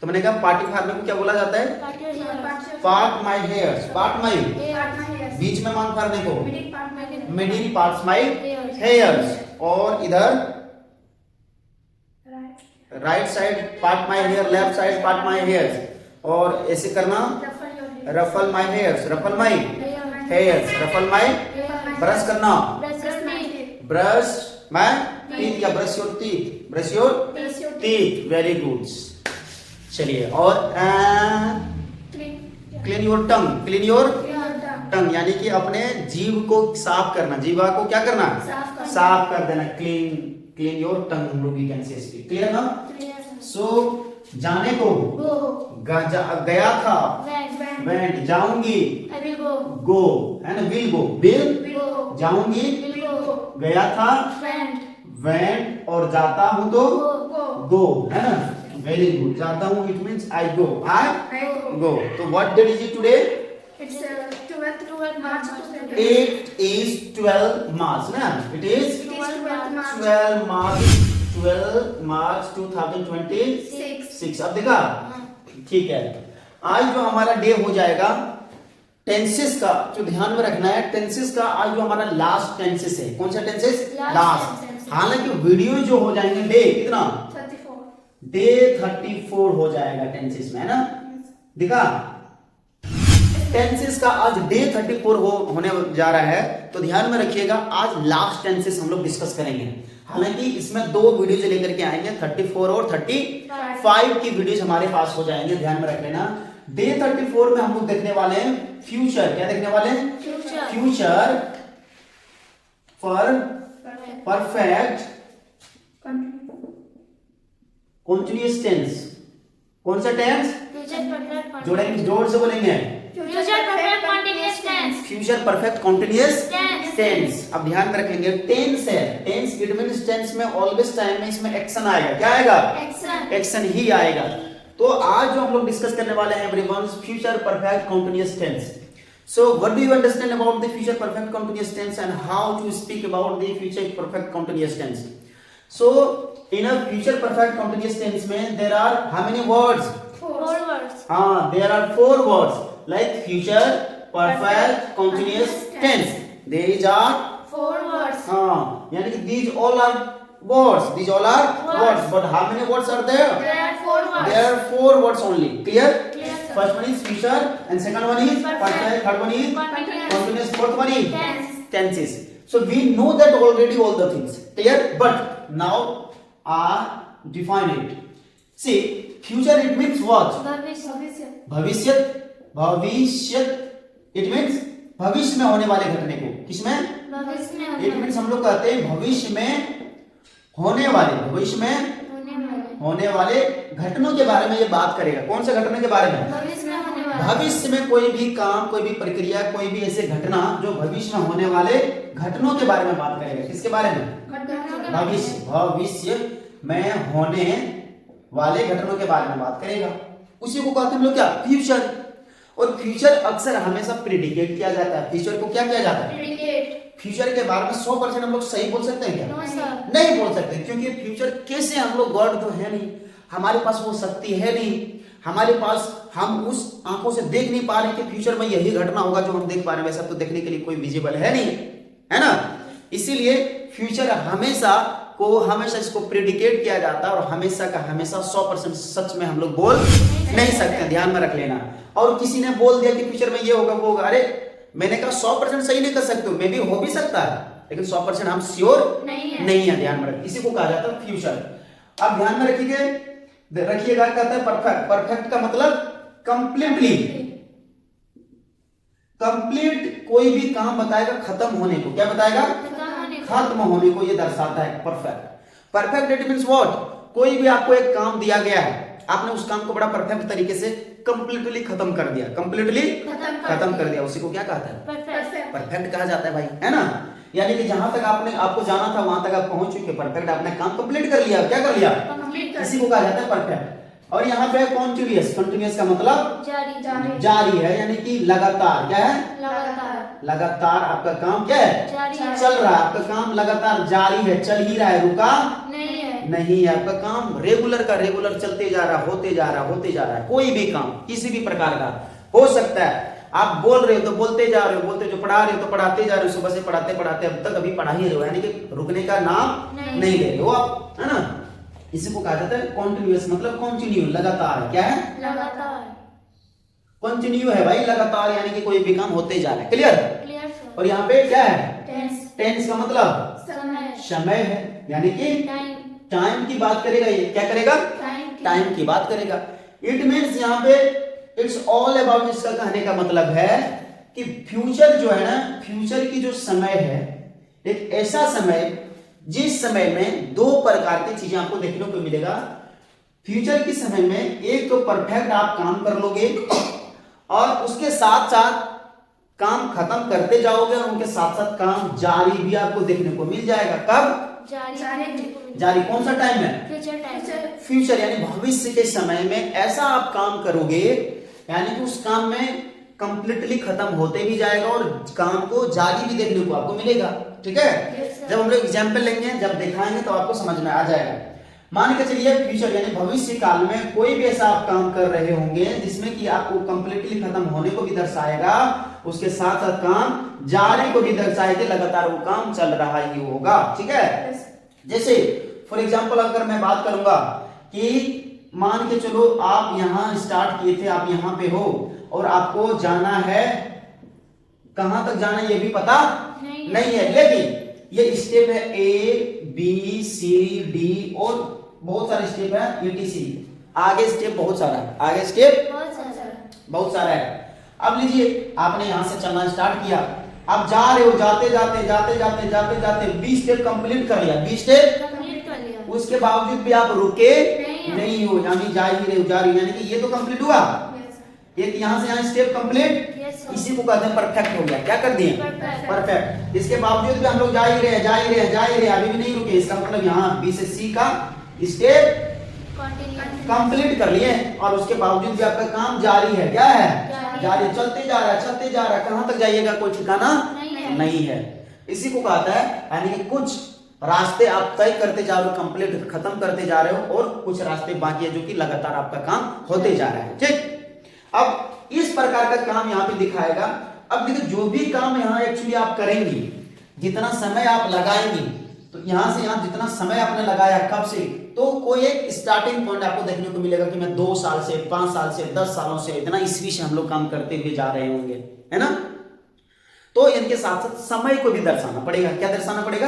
तो मैंने कहा पार्टी फार्मर को क्या बोला जाता है? Part my hairs, part my, बीच में मांग फाड़ने को मिडिल पार्ट्स माई हेयर्स, और इधर right side part my hair, left side part my hairs, और ऐसे करना ruffle my hairs, ruffle my hairs, ruffle my, brush करना ब्रश माई टीथ या brush your teeth, brush your teeth, very good. चलिए, और clean your tongue, clean your tongue यानी कि अपने जीभ को साफ करना, जीवा को क्या करना? साफ कर देना, क्लीन, क्लीन योर टंग हम लोग भी कैन से, क्लियर ना? सो जाने को गया था, वेंट, जाऊंगी गो, है ना, विल गो, विल जाऊंगी, गया था वेंट, और जाता हूं तो गो, है ना, वेरी गुड। जाता हूं it means I go, I go. तो what date is it today? It's 12th March. It is 12 March ना, it is 12 March, 12 March 2026। अब देखा, ठीक है। आज जो हमारा डे हो जाएगा टेंसेस का, जो ध्यान में रखना है टेंसेस का, आज जो हमारा लास्ट टेंसेस है, कौन सा टेंसेस? लास्ट। हालांकि वीडियो जो हो जाएंगे डे कितना? 34। डे 34 हो जाएगा टेंसेस में, है ना? दिखा, टेंसेस का आज डे 34 होने जा रहा है, तो ध्यान में रखिएगा आज लास्ट टेंसेस हम लोग डिस्कस करेंगे। हालांकि इसमें दो वीडियोज लेकर के आएंगे, 34 और 35 की वीडियोज हमारे पास हो जाएंगे, ध्यान में रख लेना। डे 34 में हम लोग देखने वाले हैं फ्यूचर, क्या देखने वाले हैं? फ्यूचर पर परफेक्ट कंटीन्यूअस टेंस। कौन सा टेंस? जोड़ेंगे, जोर से बोलेंगे, future perfect continuous tense. Future perfect continuous tense. अब ध्यान में रखेंगे टेंस है, टेंस इट मींस टेंस में ऑलवेज टाइम में इसमें एक्शन आएगा, क्या आएगा? एक्शन ही आएगा। तो आज जो हम लोग डिस्कस करने वाले हैं everyone, future perfect continuous tense. So what do you understand about the future perfect continuous tense and how to speak about the future perfect continuous tense? So in a future perfect continuous tense में there are how many words? 4 words. There are 4 words like future perfect continuous tense. These are 4 words. यानी कि these all are words. These all are words. But how many words are there? There are 4 words. There are 4 words only. Clear? Clear, sir. First one is future and second one is perfect, third one is continuous, fourth one is tenses. So we know that already all the things. Clear? But now define it. See, future it means what? भविष्य। भविष्य it means भविष्य में होने वाले घटने को, किसमें? भविष्य में it means हम लोग कहते हैं भविष्य में होने वाले, भविष्य में होने वाले घटनों के बारे में ये बात करेगा। कौन से घटने के बारे में? भविष्य में कोई भी काम, कोई भी प्रक्रिया, कोई भी ऐसे घटना जो भविष्य में होने वाले घटनों के बारे में बात करेगा। किसके बारे में? भविष्य, भविष्य में होने वाले घटनों के बारे में बात करेगा। उसी को कहते हैं हम लोग क्या? फ्यूचर। और फ्यूचर अक्सर हमेशा प्रेडिकेट किया जाता है। फ्यूचर को क्या किया जाता है? फ्यूचर के बारे में 100% हम लोग सही बोल सकते हैं क्या? नहीं बोल सकते, क्योंकि फ्यूचर कैसे, हम लोग गॉड तो है नहीं, हमारे पास वो शक्ति है नहीं, हमारे पास हम उस आंखों से देख नहीं पा रहे कि फ्यूचर में यही घटना होगा जो हम देख पा रहे हैं। वैसा तो देखने के लिए कोई विजिबल है नहीं, है ना? इसीलिए फ्यूचर हमेशा इसको प्रेडिकेट किया जाता है, और हमेशा का हमेशा 100% सच में हम लोग बोल नहीं सकते, ध्यान में रख लेना। और किसी ने बोल दिया कि फ्यूचर में ये होगा वो होगा, अरे मैंने कहा 100% सही नहीं कर सकते हो, मे भी हो भी सकता है, लेकिन 100% हम श्योर नहीं है, ध्यान में रख। इसी को कहा जाता है फ्यूचर। अब ध्यान में रखिएगा, कहता है परफेक्ट। परफेक्ट का मतलब कंप्लीटली, कंप्लीट कोई भी काम बताएगा खत्म होने को, क्या बताएगा? खत्म होने को ये दर्शाता है perfect. Perfect it means what? कोई भी आपको एक काम दिया गया है, आपने उस काम को बड़ा परफेक्ट तरीके से कंप्लीटली खत्म कर दिया, कंप्लीटली खत्म कर दिया, उसी को क्या कहता है? परफेक्ट कहा जाता है भाई, है ना? यानी कि जहां तक आपको जाना था वहां तक आप पहुंच चुके, परफेक्ट, आपने काम कंप्लीट कर लिया। क्या कर लिया? इसी को कहा जाता है परफेक्ट। और यहाँ पे कॉन्टिन्यूअस, कॉन्टिन्यूअस का मतलब जारी है, यानी कि लगातार। क्या है? लगातार आपका काम क्या है? चल रहा है, आपका काम लगातार जारी है, चल ही रहा है, रुका नहीं है। आपका काम रेगुलर का रेगुलर चलते जा रहा, होते जा रहा, होते जा रहा है। कोई भी काम किसी भी प्रकार का हो सकता है। आप बोल रहे हो तो बोलते जा रहे हो, बोलते जो पढ़ा रहे हो तो पढ़ाते जा रहे हो, सुबह से पढ़ाते पढ़ाते अब तक अभी पढ़ा ही रहे हो, यानी कि रुकने का नाम नहीं ले रहे हो आप, है ना। इसी को कहा जाता है कॉन्टिन्यूअस, मतलब कंटिन्यू, लगातार। क्या है? लगातार। कंटिन्यू है भाई, लगातार, यानी कि कोई भी काम होते जा रहा है। क्लियर? Clear sir. और यहाँ पे क्या है? टेंस। टेंस का मतलब समय। समय है, यानी कि टाइम। टाइम की बात करेगा। ये क्या करेगा? टाइम की बात करेगा। इट मीन्स यहाँ पे इट्स ऑल अबाउट, इसका कहने का मतलब है कि फ्यूचर जो है ना, फ्यूचर की जो समय है, एक ऐसा समय जिस समय में दो प्रकार की चीजें आपको देखने को मिलेगा। फ्यूचर के समय में एक तो परफेक्ट आप काम कर लोगे और उसके साथ साथ काम खत्म करते जाओगे और उनके साथ साथ काम जारी भी आपको देखने को मिल जाएगा। कब? जारी। कौन सा टाइम है? Future time. फ्यूचर यानी भविष्य के समय में ऐसा आप काम करोगे, यानी कि उस काम में कंप्लीटली खत्म होते भी जाएगा और काम को जारी भी देखने को आपको मिलेगा। ठीक है? जब हम लोग एग्जाम्पल लेंगे, जब दिखाएंगे तो आपको समझ में आ जाएगा। मान के चलिए फ्यूचर यानी भविष्य काल में कोई भी ऐसा आप काम कर रहे होंगे जिसमें कि आपको कंप्लीटली खत्म होने को भी दर्शाएगा, उसके साथ साथ काम जारी को भी दर्शाएगा, लगातार वो काम चल रहा ही होगा। ठीक है? जैसे फॉर एग्जाम्पल अगर मैं बात करूंगा कि मान के चलो आप यहां स्टार्ट किए थे, आप यहां पे हो और आपको जाना है, कहां तक जाना है ये भी पता नहीं है, लेकिन ये स्टेप है A B C D और बहुत सारे स्टेप है ETC। आगे स्टेप बहुत सारा है, आगे स्टेप बहुत सारा है। अब लीजिए आपने यहां से चलना स्टार्ट किया, आप जा रहे हो, जाते जाते जाते जाते जाते जाते 20 स्टेप कंप्लीट कर लिया, 20 स्टेप कंप्लीट कर लिया, उसके बावजूद भी आप रुके नहीं हो, यानी जा ही रहे हो, जा रहे हो, यानी कि ये तो कंप्लीट हुआ। एक यहां से यहां स्टेप कंप्लीट, इसी को कहते हैं परफेक्ट हो गया। क्या कर दिए? परफेक्ट। इसके बावजूद भी हम लोग जा ही रहे हैं, जा ही रहे हैं, जा ही रहे हैं, अभी भी नहीं रुके, इसका मतलब यहाँ B से C का स्टेप कंप्लीट कर लिए और उसके बावजूद भी आपका काम जारी है। क्या है? जारी, चलते जा रहा है, चलते जा रहा है, कहां तक जाइएगा कोई ठिकाना नहीं है। इसी को कहता है, यानी कि कुछ रास्ते आप तय करते जा रहे हो, कंप्लीट खत्म करते जा रहे हो और कुछ रास्ते बाकी है जो कि लगातार आपका काम होते जा रहा है। ठीक? अब इस प्रकार का काम यहाँ पे दिखाएगा। अब देखिए जो भी काम यहाँ एक्चुअली आप करेंगे, जितना समय आप लगाएंगे, तो यहां से यहां जितना समय आपने लगाया कब से, तो कोई एक स्टार्टिंग पॉइंट आपको देखने को मिलेगा कि मैं 2 साल से, 5 साल से, 10 सालों से, इतना ईस्वी से हम लोग काम करते हुए जा रहे होंगे, है ना। तो इनके साथ साथ समय को भी दर्शाना पड़ेगा। क्या दर्शाना पड़ेगा?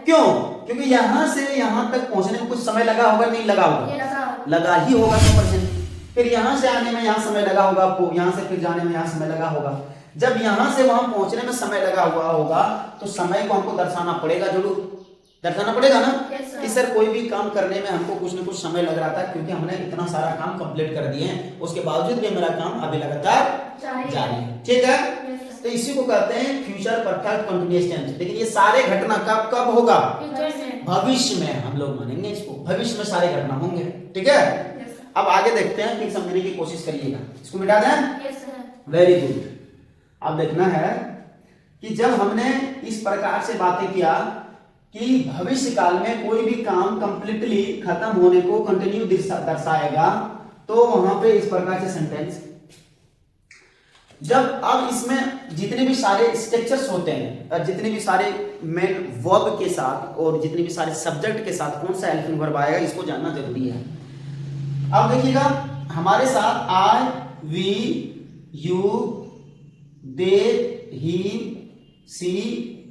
क्यों? क्योंकि यहां से यहां तक पहुंचने में कुछ समय लगा होगा, नहीं लगा होगा? लगा ही होगा 100%। फिर यहां से आने में यहां समय लगा होगा आपको, यहां से फिर जाने में यहां समय लगा होगा। जब यहां से वहां पहुंचने में समय लगा हुआ होगा तो समय को हमको दर्शाना पड़ेगा, जरूर दर्शाना पड़ेगा ना। कि सर कोई भी काम करने में हमको कुछ न कुछ समय लग रहा था क्योंकि हमने इतना सारा काम कंप्लीट कर दिए हैं, उसके बावजूद भी मेरा काम अभी लगातार जारी है। ठीक है? तो इसी को कहते हैं फ्यूचर परफेक्ट कंटीन्यूअस टेंस। लेकिन ये सारे घटना कब कब होगा? भविष्य में हम लोग मानेंगे इसको, भविष्य में सारे घटना होंगे। ठीक है? अब आगे देखते हैं, फिर समझने की कोशिश करिएगा। इसको मिटा दें? Very good. अब देखना है कि जब हमने इस प्रकार से बातें किया कि भविष्य काल में कोई भी काम कंप्लीटली खत्म होने को कंटिन्यू दर्शाएगा, तो वहां पे इस प्रकार से सेंटेंस, जब अब इसमें जितने भी सारे स्ट्रक्चर्स होते हैं और जितने भी सारे मेन वर्ब के साथ और जितने भी सारे सब्जेक्ट के साथ कौन सा हेल्पिंग वर्ब आएगा, इसको जानना जरूरी है। अब देखिएगा हमारे साथ I, we, you, they, he, she,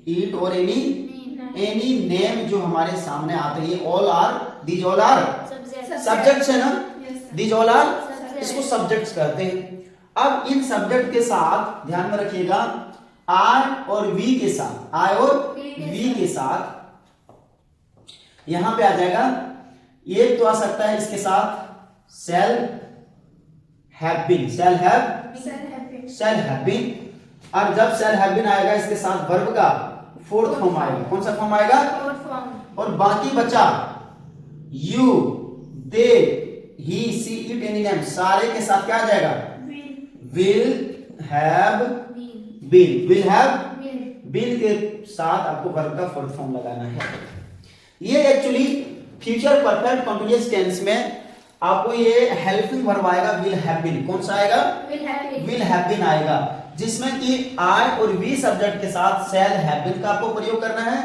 it और एनी नेम जो हमारे सामने आते हैं, all are, these all are subjects है ना, दीज ऑल आर, इसको सब्जेक्ट्स कहते हैं। अब इन सब्जेक्ट के साथ ध्यान में रखिएगा, आई और वी के साथ, आई और वी के साथ यहां पे आ जाएगा, ये तो आ सकता है इसके साथ shall have been, shall have been, और जब shall have been आएगा इसके साथ वर्ब का फोर्थ फॉर्म आएगा। कौन सा फॉर्म आएगा? और बाकी बचा you, they, he, she, it, any name, सारे के साथ क्या आ जाएगा? will have been, will have been के साथ आपको वर्ब का फोर्थ फॉर्म लगाना है। ये actually future perfect continuous tense में आपको ये हेल्पिंग वर्ब आएगा विल हैव बीन। कौन सा आएगा? विल हैव बीन आएगा, जिसमें कि आई और वी सब्जेक्ट के साथ शैल हैव बीन का आपको प्रयोग करना है,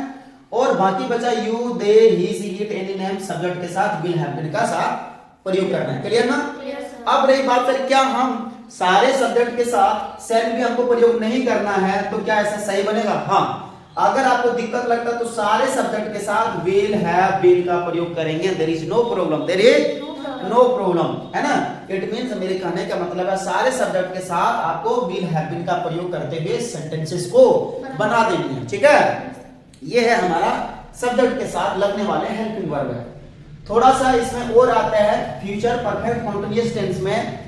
और बाकी बचा you, they, he, she, it, any name subject के साथ विल हैव बीन का साथ प्रयोग करना है। क्लियर ना? अब रही बात फिर क्या हम सारे सब्जेक्ट के साथ शैल भी हमको प्रयोग नहीं करना है तो क्या ऐसा सही बनेगा? हाँ, अगर आपको दिक्कत लगता है तो सारे सब्जेक्ट के साथ विल हैव बीन का प्रयोग करेंगे। There is no problem, there is no problem, है ना? इट मींस मेरे कहने का मतलब है सारे सब्जेक्ट के साथ आपको विल हैव बीन का प्रयोग करते हुए सेंटेंसेस को बना देनी है। ठीक है, ये है हमारा सब्जेक्ट के साथ लगने वाले हेल्पिंग वर्ब है। थोड़ा सा इसमें और आता है फ्यूचर परफेक्ट कंटीन्यूअस टेंस में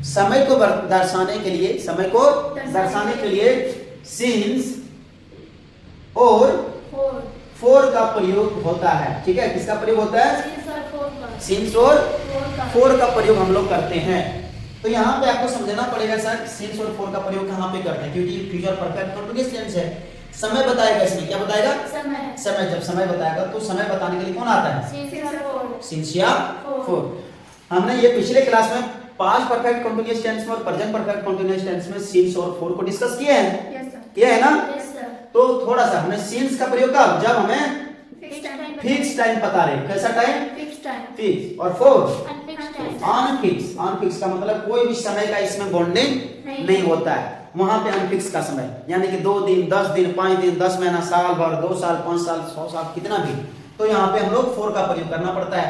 समय को दर्शाने के लिए, समय को दर्शाने के लिए सिंस और फोर का प्रयोग होता है। ठीक है, किसका प्रयोग होता है? सिंस और फोर का प्रयोग हम लोग करते हैं। तो यहाँ पे आपको समझना पड़ेगा सर सिंस और फोर का प्रयोग कहाँ पे करते हैं, क्योंकि फ्यूचर परफेक्ट कंटीन्यूअस टेंस है। समय बताएगा इसमें, क्या बताएगा? समय। जब समय बताएगा तो समय बताने के लिए कौन आता है? सिंस या फोर। हमने ये पिछले क्लास में पास्ट परफेक्ट कंटीन्यूअस टेंस में और प्रेजेंट परफेक्ट कंटीन्यूअस टेंस में सिंस और फोर को डिस्कस किए हैं। किया है ना? तो थोड़ा सा हमने सिंस का प्रयोग कब? जब हमें फिक्स टाइम पता रहे। कैसा टाइम? फिक्स। और फोर अनफिक्स। अनफिक्स का मतलब कोई भी समय का इसमें बॉन्डिंग नहीं होता है, वहां पे अनफिक्स का समय, यानी कि 2 दिन, 10 दिन, 5 दिन, 10 महीना, साल भर, 2 साल, 5 साल, 100 साल, कितना भी। तो यहाँ पे हम लोग फोर का प्रयोग करना पड़ता है।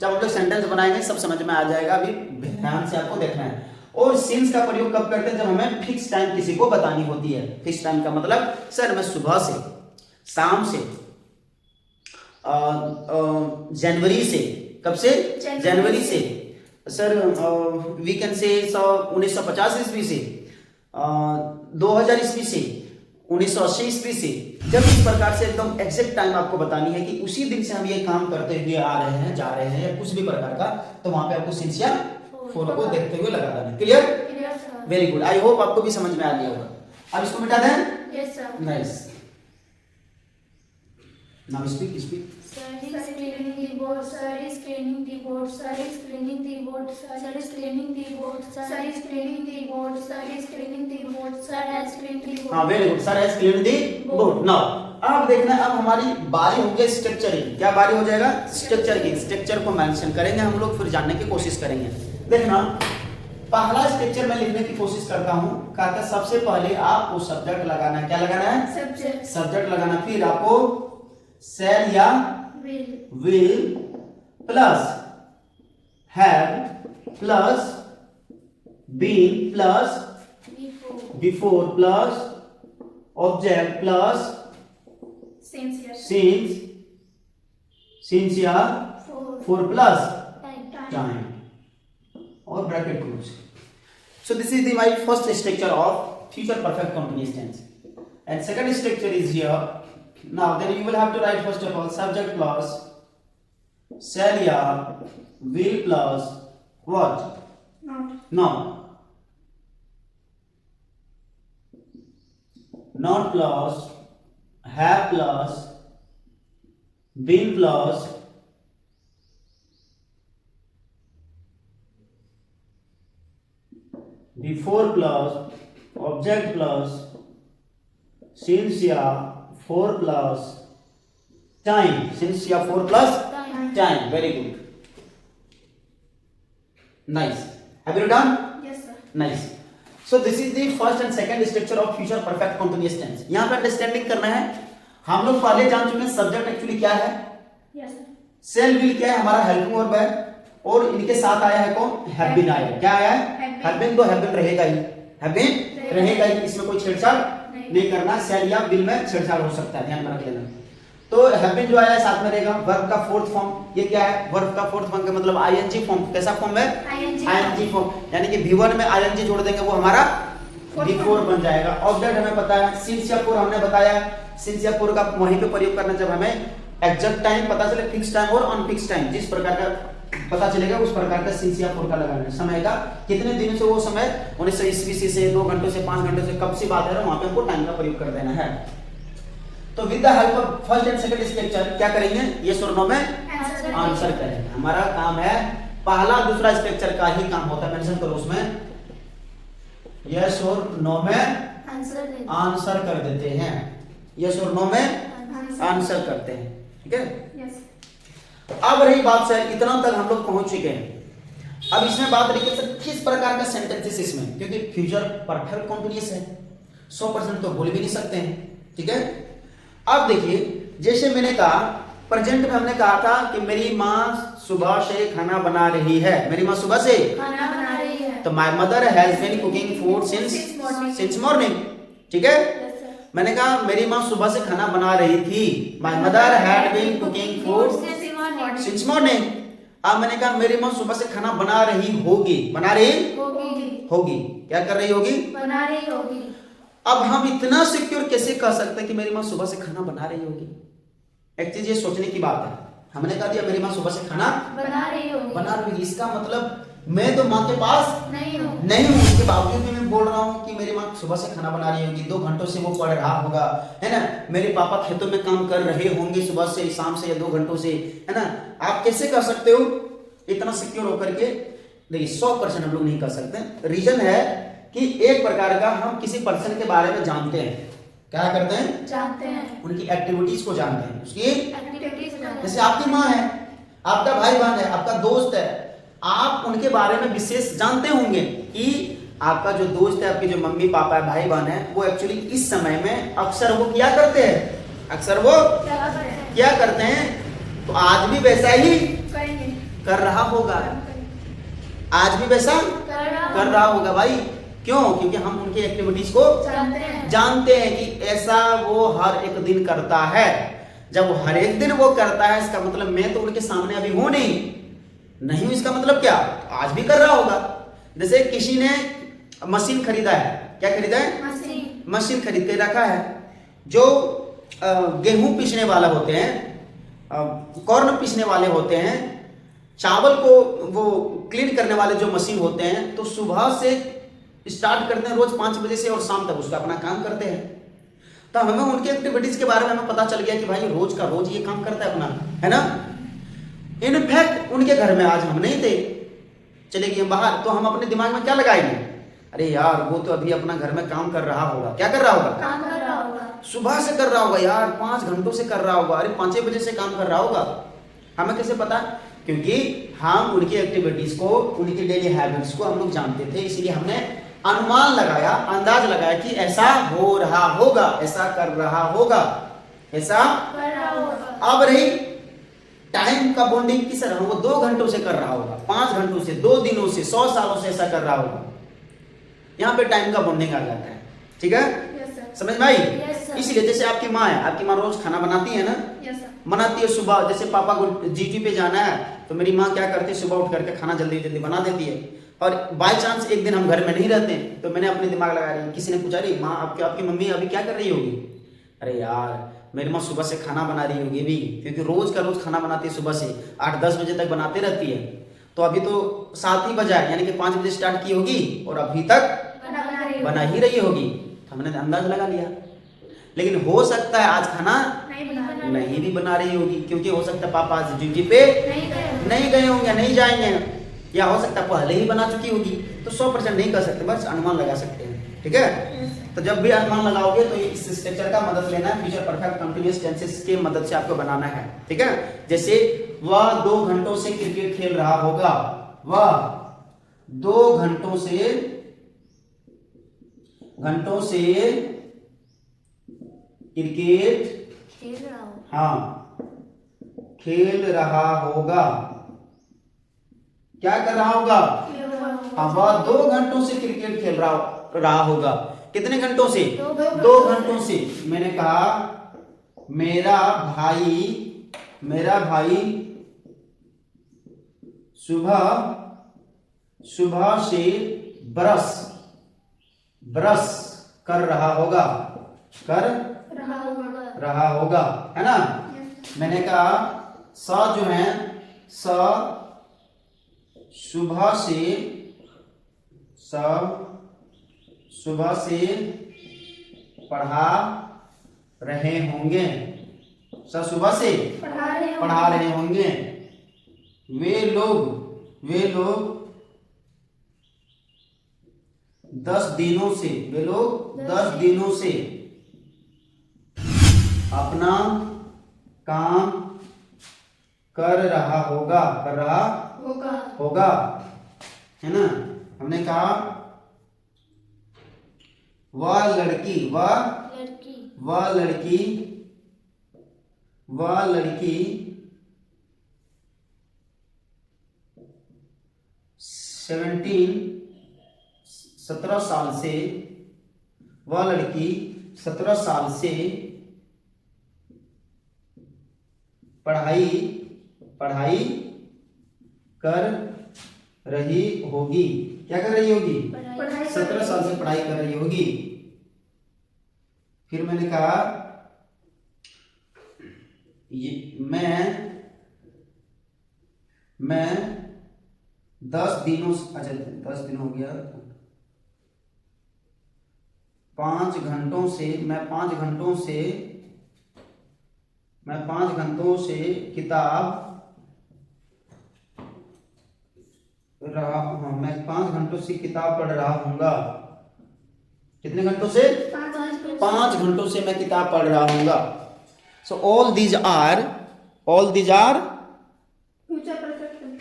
जब हम लोग सेंटेंस बनाएंगे सब समझ में आ जाएगा, अभी ध्यान से आपको देखना है। और सिंस का प्रयोग कब करते हैं? जब हमें फिक्स टाइम किसी को बतानी होती है। फिक्स टाइम का मतलब सर मैं सुबह से, शाम से, जनवरी से, कब से? जनवरी से, सर वी कैन से 1950 ईस्वी से, 2000 ईस्वी से, 1980 ईस्वी से। जब इस प्रकार से एकदम एग्जैक्ट टाइम आपको बतानी है कि उसी दिन से हम ये काम करते हुए आ रहे हैं, जा रहे हैं, या कुछ भी प्रकार का, तो वहां पे आपको सिंस या फोर को देखते हुए लगा देना। Clear? Very good. I hope आपको भी समझ में आ गया होगा। अब इसको मिटा दें। Yes sir. Nice. Now speak. Sir is cleaning the board. Sir is cleaning the board. Sir is cleaning the board. Sir is cleaning the board. Sir is cleaning the board. Sir is cleaning the board. Sir has cleaned the board. हाँ, very good. Sir has cleaned the board. Now अब देखना, अब हमारी बारी होगी structuring. क्या बारी हो जाएगा? स्ट्रक्चर की। स्ट्रक्चर को मेंशन करेंगे हम लोग, फिर जानने की कोशिश करेंगे। देखना, पहला स्ट्रक्चर में लिखने की कोशिश करता हूँ। कहता सबसे पहले आपको सब्जेक्ट लगाना है। क्या लगाना है? सब्जेक्ट लगाना। फिर आपको शैल या will plus have plus been plus before plus object plus since या for plus time और bracket close. So this is my first structure of future perfect continuous tense, and second structure is here. Now then you will have to write first of all subject plus shall ya will plus what? Not plus have plus been plus before plus object plus since ya 4 plus time. Since you have 4 plus time. Very good. Nice. Have you done? Yes sir. Nice. So this is the first and second structure of future perfect continuous tense. यहाँ पे understanding करना है। हम लोग पहले जान चुके हैं सब्जेक्ट एक्चुअली क्या है। Yes sir. सेल विल क्या है? हमारा हेल्पिंग वर्ब है, और इनके साथ आया है कौन? हैव बीन आया है। क्या आया है? Have been. तो हैव बीन रहेगा ही, हैव बीन रहेगा ही, इसमें कोई छेड़छाड़ नहीं करना। शैल या विल में छेड़छाड़ हो सकता है, ध्यान में रख लेना। तो हैव बीन जो आया है साथ में रहेगा। वर्ब का फोर्थ फॉर्म, ये क्या है? वर्ब का फोर्थ फॉर्म का मतलब आईएनजी फॉर्म। कैसा फॉर्म है? आईएनजी फॉर्म, यानी कि V1 में आईएनजी जोड़ देंगे, वो हमारा V4 बन जाएगा। ऑब्जेक्ट हमें पता है, सिंस या फोर हमने बताया। सिंस या फोर का वहीं पे प्रयोग करना जब हमें एग्जैक्ट टाइम पता चले, फिक्स टाइम और अनफिक्स टाइम, जिस प्रकार का पता चलेगा उस प्रकार का सिंस या फोर का लगाना। समय का कितने दिन से वो समय 1900 ईस्वी से 2 घंटों से 5 घंटों से कब सी बात है, वहां पे हमको टाइम का प्रयोग कर देना है। तो with the help of first and second structure क्या करेंगे, यस और नो में आंसर करेंगे। हमारा काम है पहला दूसरा स्ट्रक्चर का ही काम होता है, मेंशन करो उसमें यस और नो में आंसर कर देते हैं, यस और नो में आंसर करते हैं, ठीक है। अब रही बात सर, इतना तक हम लोग पहुंच चुके हैं। अब इसमें बात रही सर किस प्रकार का सेंटेंसेस इसमें, क्योंकि फ्यूचर परफेक्ट कंटीन्यूअस है, 100% तो बोल भी नहीं सकते हैं, ठीक है। अब देखिए जैसे मैंने कहा प्रेजेंट में हमने कहा था कि मेरी माँ सुबह से खाना बना रही है, मेरी माँ सुबह से खाना बना रही है। तो my mother has been cooking food since morning, ठीक है। मैंने कहा मेरी माँ सुबह से खाना बना रही थी, my mother had been cooking food since morning. अब मैंने कहा मेरी माँ सुबह से खाना बना रही होगी, बना रही होगी, क्या कर रही होगी, बना रही होगी। अब हम इतना सिक्योर कैसे कह सकते हैं कि मेरी माँ सुबह से खाना बना रही होगी। एक चीज ये सोचने की बात है, हमने कहा दिया मेरी माँ सुबह से खाना बना रही होगी, इसका मतलब मैं तो माँ के पास नहीं हूँ, उसके बावजूद भी मैं बोल रहा हूँ कि मेरी माँ सुबह से खाना बना रही होगी, 2 घंटों से वो पढ़ रहा होगा, है ना, मेरे पापा खेतों में काम कर रहे होंगे सुबह से शाम से या 2 घंटों से, है ना। आप कैसे कर सकते हो इतना सिक्योर होकर के, नहीं 100% हम लोग नहीं कर सकते। रीजन है कि एक प्रकार का हम किसी पर्सन के बारे में जानते हैं, क्या करते हैं, जानते हैं, उनकी एक्टिविटीज को जानते हैं, उसकी एक्टिविटीज जानते हैं। जैसे आपकी माँ है, आपका भाई बहन है, आपका दोस्त है, आप उनके बारे में विशेष जानते होंगे कि आपका जो दोस्त है, आपके जो मम्मी पापा है, भाई बहन है, वो एक्चुअली इस समय में अक्सर वो क्या करते हैं, अक्सर वो क्या करते हैं, तो आज भी वैसा ही कर रहा होगा, आज भी वैसा कर रहा होगा भाई। क्यों, क्योंकि हम उनकी एक्टिविटीज को जानते हैं कि ऐसा वो हर एक दिन करता है। जब वो हर एक दिन वो करता है, इसका मतलब मैं तो उनके सामने अभी हूं नहीं हूं, इसका मतलब क्या, आज भी कर रहा होगा। जैसे किसी ने मशीन खरीदा है, क्या खरीदा है, मशीन खरीद के रखा है, जो गेहूं पीसने वाला होते हैं, कॉर्न पीसने वाले होते हैं, चावल को वो क्लीन करने वाले जो मशीन होते हैं, तो सुबह से स्टार्ट करते हैं रोज 5 बजे से और शाम तक उसका अपना काम करते हैं। तो हमें उनके एक्टिविटीज के बारे में हमें पता चल गया कि भाई रोज का रोज ये काम करता है अपना, है ना। इनफैक्ट उनके घर में आज हम नहीं थे, चले गए बाहर, तो हम अपने दिमाग में क्या लगाएंगे, अरे यार वो तो अभी अपना घर में काम कर रहा होगा, क्या कर रहा होगा, काम कर रहा होगा, सुबह से कर रहा होगा यार, 5 घंटों से कर रहा होगा, अरे 5 बजे से काम कर रहा होगा। हमें कैसे पता, क्योंकि हम उनकी एक्टिविटीज को, उनकी डेली हैबिट्स को हम लोग जानते थे, इसीलिए हमने अनुमान लगाया, अंदाज लगाया कि ऐसा हो रहा होगा, ऐसा कर रहा होगा, ऐसा कर रहा होगा। अब रही टाइम का बॉन्डिंग किस तरह, वो 2 घंटों से कर रहा होगा, 5 घंटों से, 2 दिनों से, 100 सालों से ऐसा कर रहा होगा, यहाँ पे टाइम का बॉन्डिंग आ जाता है, ठीक है। समझ में आई। इसलिए जैसे आपकी माँ है, आपकी माँ रोज खाना बनाती है ना, बनाती है सुबह, जैसे पापा को ड्यूटी पे जाना है तो मेरी माँ क्या करती है, सुबह उठ करके खाना जल्दी जल्दी बना देती है। और बाय चांस एक दिन हम घर में नहीं रहते तो मैंने अपने दिमाग लगा रही, किसी ने पूछा रही माँ आपकी मम्मी अभी क्या कर रही होगी, अरे यार मेरी माँ सुबह से खाना बना रही होगी भी, क्योंकि रोज का रोज खाना बनाती है, सुबह से 8-10 बजे तक बनाते रहती है, तो अभी तो 7 ही बजा है, यानी कि 5 बजे स्टार्ट की होगी और अभी तक बना ही रही होगी। तो हमने अंदाज लगा लिया, लेकिन हो सकता है आज खाना नहीं भी बना रही होगी, क्योंकि हो सकता है पापा आज ड्यूटी पे नहीं गए होंगे, नहीं जाएंगे, या हो सकता है पहले ही बना चुकी होगी। तो 100% नहीं कर सकते, बस अनुमान लगा सकते हैं, ठीक है। तो जब भी अनुमान लगाओगे तो इस स्ट्रक्चर का मदद लेना है, फ्यूचर परफेक्ट कंटीन्यूअस टेंसेस के मदद से आपको बनाना है, ठीक है। जैसे वह 2 घंटों से क्रिकेट खेल रहा होगा, वह 2 घंटों से क्रिकेट खेल रहा होगा, क्या कर रहा होगा, वह 2 घंटों से क्रिकेट खेल रहा होगा। कितने घंटों से, 2 घंटों से। मैंने कहा मेरा भाई सुबह से ब्रश कर रहा होगा, है ना। मैंने कहा जो है सुबह से रहे होंगे, सर सुबह से पढ़ा रहे होंगे। वे लोग 10 दिनों से, वे लोग 10 दिनों से अपना काम कर रहा होगा, है ना। हमने कहा वह लड़की 17 साल से, वह लड़की 17 साल से पढ़ाई कर रही होगी। क्या कर रही होगी? 17 साल से पढ़ाई कर रही होगी। फिर मैंने कहा मैं 10 दिनों, अच्छा 10 दिन हो गया, 5 घंटों से किताब पढ़ रहा हूँगा। कितने घंटों से? 5 घंटों से मैं किताब पढ़ रहा हूँगा। So all these are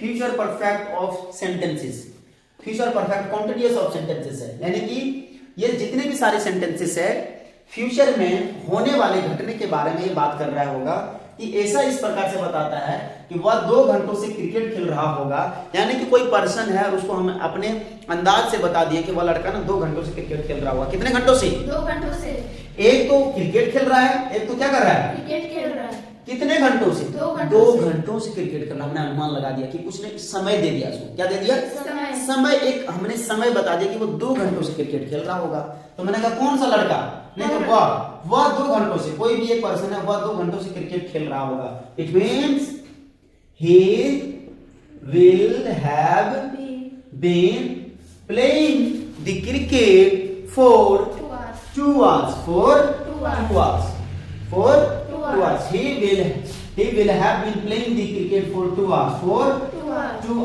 future perfect of sentences, future perfect continuous of sentences है। यानी कि ये जितने भी सारे सेंटेंसेस है फ्यूचर में होने वाले घटने के बारे में ये बात कर रहा होगा कि ऐसा इस प्रकार से बताता है कि वह 2 घंटों से क्रिकेट खेल रहा होगा। यानी कि कोई पर्सन है और उसको हम अपने अंदाज से बता दिए कि वह लड़का ना 2 घंटों से क्रिकेट खेल रहा होगा। कितने घंटों से? 2 घंटों से। एक तो क्रिकेट खेल रहा है, एक तो क्या कर रहा है? क्रिकेट खेल रहा है। कितने घंटों से? 2 घंटों से क्रिकेट खेल रहा। हमने अनुमान लगा दिया कि उसने समय दे दिया उसको। क्या दे दिया? समय। एक हमने समय बता दिया कि वो 2 घंटों से क्रिकेट खेल रहा होगा। तो मैंने कहा कौन सा लड़का? नहीं तो वह 2 घंटों से, कोई भी एक पर्सन है वह 2 घंटों से क्रिकेट खेल रहा होगा। It means he will have been playing the cricket for 2 hours. He will have been playing the cricket for 2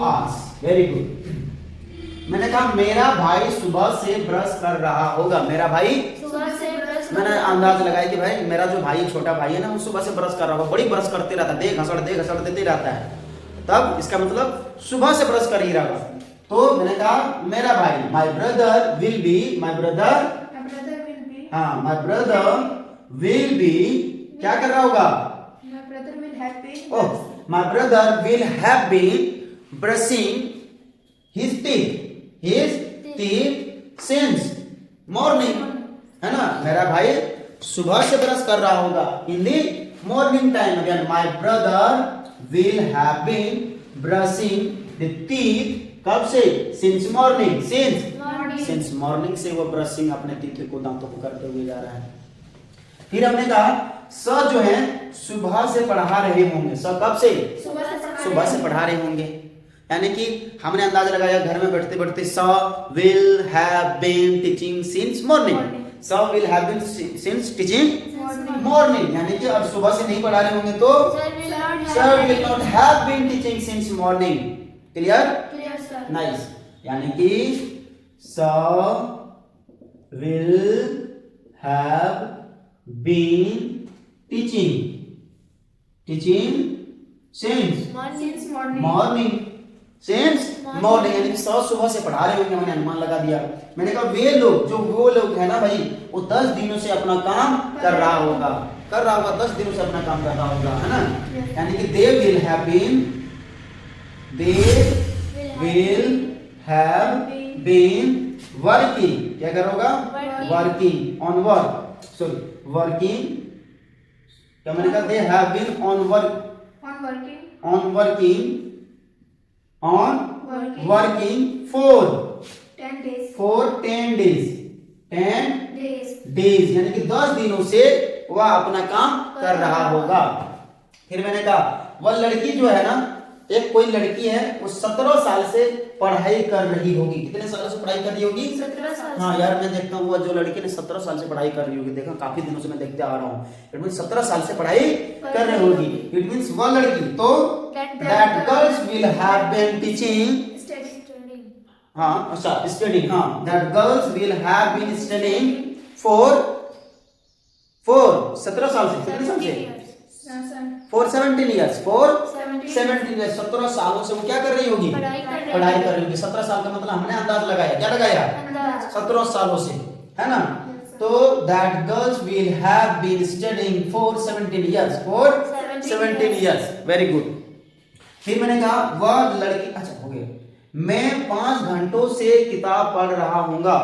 hours. Very good. मैंने कहा मेरा भाई सुबह से ब्रश कर रहा होगा। मेरा भाई सुबह से ब्रश, मैंने अंदाज लगाया कि भाई मेरा जो भाई छोटा भाई है ना वो सुबह से ब्रश कर रहा होगा। बड़ी ब्रश करते रहता है, दे घसड़ देते रहता है। तब इसका मतलब सुबह से ब्रश कर ही रहा। तो मैंने कहा मेरा भाई, माय ब्रदर विल बी क्या कर रहा होगा? My brother will have been brushing his teeth since morning, है ना। मेरा भाई सुबह से ब्रश कर रहा होगा। In the morning time. Again my brother will have been brushing the teeth कब से? Since morning. सिंस मॉर्निंग से वो ब्रशिंग अपने टीथ को, दांतों को करते हुए जा रहा है। फिर हमने कहा स जो है सुबह से पढ़ा रहे होंगे। स कब से? सुबह से पढ़ा रहे होंगे। यानी कि हमने अंदाजा लगाया घर में बैठते बैठते sir will have been teaching since morning. Sir will have been since teaching morning. यानी कि अब सुबह से नहीं पढ़ा रहे होंगे तो sir will not have been teaching since morning. Clear? Nice. यानी कि sir will have been teaching since morning. Since morning यानी कि सुबह से पढ़ा रहे होंगे। मैंने अनुमान लगा दिया। मैंने कहा वो लोग है ना भाई, वो 10 दिनों से अपना काम कर रहा होगा। 10 दिनों से अपना काम कर रहा होगा, है ना। यानी कि they will have been working। क्या कर होगा? Working on work, sorry working. क्या मैंने कहा? they have been on working for 10 days यानी कि 10 दिनों से वह अपना काम कर रहा होगा। फिर मैंने कहा वह लड़की जो है ना एक कोई लड़की है वो 17 साल से पढ़ाई कर रही होगी। कितने सालों से पढ़ाई कर रही होगी? 17 साल। हाँ यार, मैं देखता हूँ वो जो लड़की ने 17 साल से पढ़ाई कर रही होगी, देखा काफी दिनों से मैं देखते आ रहा हूँ। इट मीन 17 साल से पढ़ाई कर रही होगी। इट मीन्स वह लड़की, तो that girls will have been teaching, हाँ अच्छा स्टडिंग, हाँ that girls will have been studying for 17 साल से, कितने साल से? फॉर 17 ईयर्स, फॉर 17 ईयर्स, 17 सालों से वो क्या कर रही होगी? पढ़ाई कर रही होगी। 17 साल का मतलब हमने अंदाज लगाया, क्या लगाया? 17 सालों से, है ना? तो that girls will have been studying for 17 years, for 17 years, very good. फिर मैंने कहा वह लड़की, अच्छा हो गया, मैं 5 घंटों से किताब पढ़ रहा हूँगा,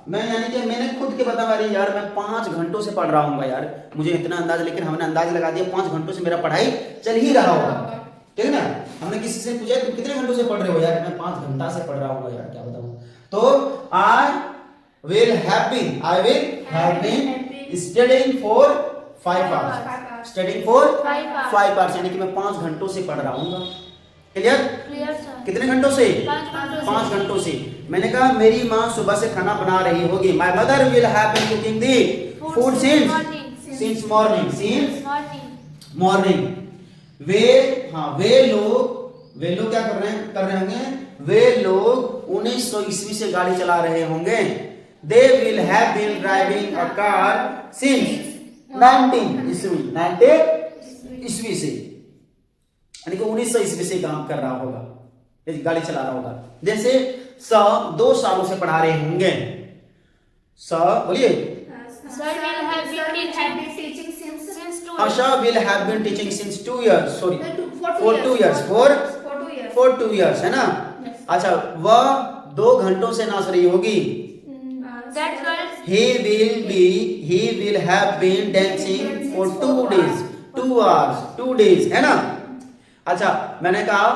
मैं, यानी कि मैंने खुद के बता रही यार मैं 5 घंटों से पढ़ रहा हूँ यार, मुझे इतना अंदाज, लेकिन हमने अंदाज लगा दिया 5 घंटों से मेरा पढ़ाई चल ही रहा होगा, ठीक है ना? हमने किसी से पूछा तुम कितने घंटों से पढ़ रहे हो यार, मैं 5 घंटा से पढ़ रहा हूँ यार, क्या बताऊँ। तो I will have been studying for 5 hours, studying for 5 hours, यानी कि मैं 5 घंटों से पढ़ रहा हूँ। क्लियर? कितने घंटों से? 5 घंटों से। मैंने कहा मेरी माँ सुबह से खाना बना रही होगी, my mother will have been cooking the food since morning. वे लोग क्या कर रहे होंगे? वे लोग 1900 ईस्वी से गाड़ी चला रहे होंगे। They will have been driving a car since 19 ईस्वी से, यानी कि 1900 ईस्वी से काम कर रहा होगा, गाड़ी चला रहा होगा। जैसे 2 सालों से पढ़ा रहे होंगे, बोलिए Asha will have been teaching since 2 years, sorry, for 2 years, है ना? अच्छा, वह 2 घंटों से नाच रही होगी। He will have been dancing for 2 days, 2 hours, 2 days, है ना? अच्छा, मैंने कहा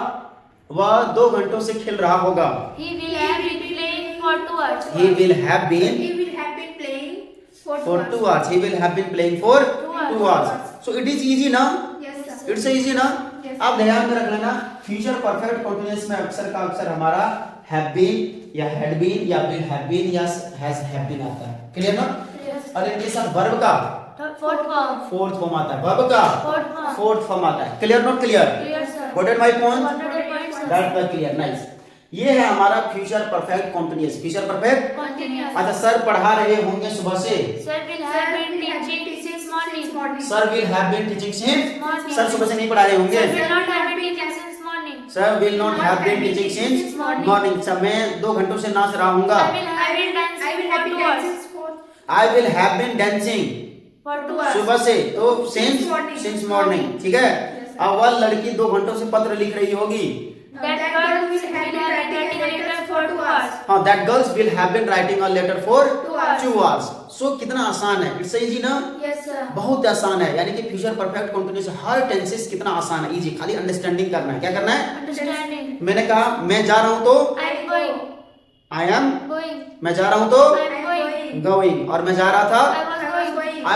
वह 2 घंटों से खेल रहा होगा। He will have been playing for 2 hours. He will have been playing for 2 hours. He will have been playing for 2 hours. So it is easy ना? Yes sir. It's easy ना? आप ध्यान में रख लेना, फ्यूचर परफेक्ट कंटीन्यूअस में अक्सर का अक्सर हमारा हैव बीन या हैड बीन या विल हैव बीन या हैज हैव बीन आता है। क्लियर ना? और इनके साथ वर्ब का फोर्थ फॉर्म आता है, वर्ब का फोर्थ फॉर्म आता है। Clear not clear? Got my point? That's the clear, nice. ये है हमारा future perfect continuous. Future perfect continuous. अच्छा, सर पढ़ा रहे होंगे सुबह से। Sir will have been teaching since morning. Sir will have been teaching since, sir सुबह से नहीं पढ़ा रहे होंगे। Sir will not have been teaching since morning. Sir मैं 2 घंटों से नाच रहा हूँगा। I will have been dancing सुबह से, तो सिंस मॉर्निंग, ठीक है। अब वह लड़की 2 घंटों से पत्र लिख रही होगी। That girl will have been writing a letter for 2 hours. हाँ, that girls will have been writing a letter for 2 hours. So कितना आसान है, इट्स इजी ना? Yes sir. बहुत आसान है, यानी कि फ्यूचर परफेक्ट कंटीन्यूअस हर टेंसेस कितना आसान है, इजी, खाली अंडरस्टैंडिंग करना है। क्या करना है? अंडरस्टैंडिंग। मैंने कहा मैं जा रहा हूँ तो I am going. मैं जा रहा हूँ तो going, और मैं जा रहा था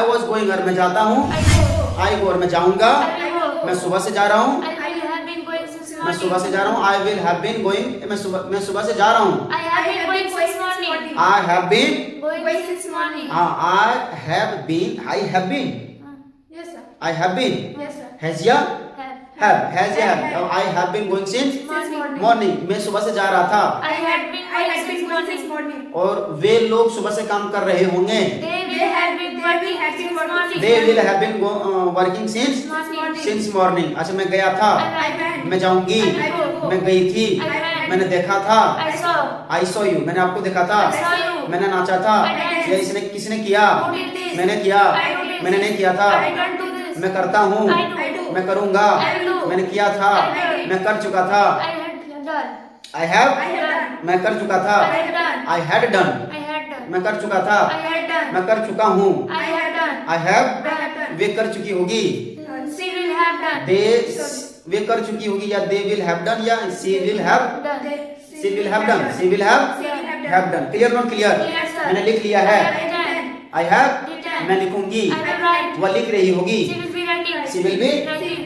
I was going, और मैं जाता हूँ I go, और मैं जाऊंगा मैं सुबह से जा रहा हूँ, मैं सुबह से जा रहा हूँ। I will have been going, मैं सुबह से जा रहा हूँ। I have been going since morning. I have been going since morning. हाँ, I have been. Yes sir. I have been. Yes sir. Has ya? Has ya? I have been going since morning. मैं सुबह से जा रहा था। I had been going since morning. और वे लोग सुबह से काम कर रहे होंगे। They will have been working since morning. अच्छा, मैं गया था, मैं जाऊंगी, मैं गई थी, मैंने देखा था, I saw you, मैंने आपको देखा था, मैंने नाचा था, या किसने किया, मैंने किया, मैंने नहीं किया था, मैं करता हूँ, मैं करूँगा, मैंने किया था, मैं कर चुका था, I have, मैं कर चुका था, I had done, मैं कर चुका था, मैं कर चुका हूँ, I have, वे कर चुकी होगी, वे कर चुकी होगी, या they will have done, या she will have done। Clear not clear? मैंने लिख लिया है, I have, मैं लिखूंगी, वह लिख रही होगी, she will be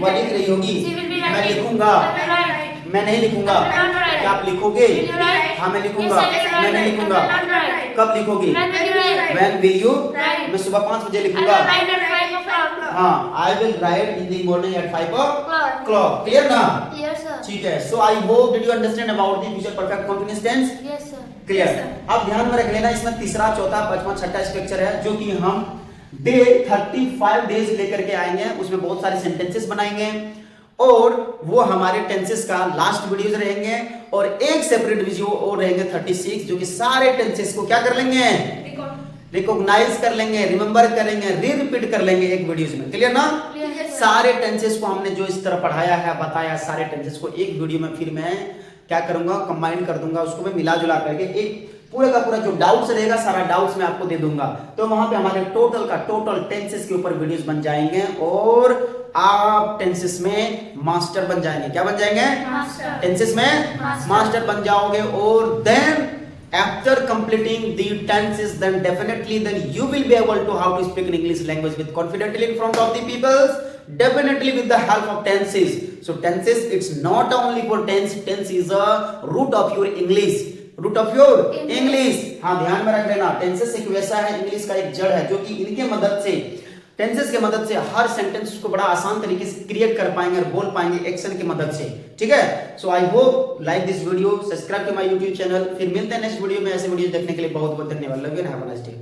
वह लिख रही होगी, She will be मैं writing. लिखूंगा, I will write. मैं नहीं लिखूंगा, I will not write. क्या आप लिखोगे? Will you write? हाँ मैं लिखूंगा, Yes, I will मैं नहीं write. लिखूंगा, I will not write. कब लिखोगे? When will you write? When will you? Write. मैं सुबह 5 बजे I will लिखूंगा। write at 5 o'clock. हाँ, I will write in the morning at 5 O'clock. o'clock. Clear ना? Yes, sir. ठीक है। So I hope did you understand about the future perfect continuous tense? Yes, sir. Clear? Yes, sir. अब ध्यान में रख लेना, इसमें तीसरा, चौथा, पांचवा, छठा स्ट्रक्चर है जो कि हम डे 35 डेज लेकर के आएंगे। उसमें बहुत सारे सेंटेंसेस बनाएंगे और वो हमारे टेंसेस का लास्ट वीडियोस रहेंगे और एक सेपरेट वीडियो और रहेंगे 36 जो कि सारे टेंसेस को क्या कर लेंगे, रिकॉग्नाइज कर लेंगे, रिमेंबर करेंगे, रिपीट कर लेंगे एक वीडियोस में। क्लियर ना? Yes, सारे टेंसेस को हमने जो इस तरह पढ़ाया है, बताया, सारे टेंसेस को एक वीडियो में फिर मैं क्या करूंगा, कंबाइन कर दूंगा, उसको मैं मिला जुला करके एक पूरे का पूरा जो डाउट्स रहेगा सारा डाउट्स मैं आपको दे दूंगा। तो वहां पे हमारे टोटल टेंसेस के ऊपर वीडियोस बन जाएंगे और आप टेंसेस में मास्टर बन जाएंगे। क्या बन जाएंगे? Master. टेंसेस में मास्टर बन जाओगे और then after completing the tenses then definitely then you will be able to how to speak in English language with confidently in front of the people, definitely with the help of tenses. So tenses, it's not only for tense is a root of your English, root of your English. हाँ ध्यान में रख लेना, tenses एक वैसा है, English का एक जड़ है जो कि इनके मदद से, टेंसेस के मदद से हर सेंटेंस को बड़ा आसान तरीके से क्रिएट कर पाएंगे और बोल पाएंगे एक्शन की मदद से। ठीक है? So I hope like this video, subscribe to my YouTube channel. फिर मिलते हैं नेक्स्ट वीडियो में। ऐसे वीडियो देखने के लिए बहुत बहुत धन्यवाद। Love you and have a nice day.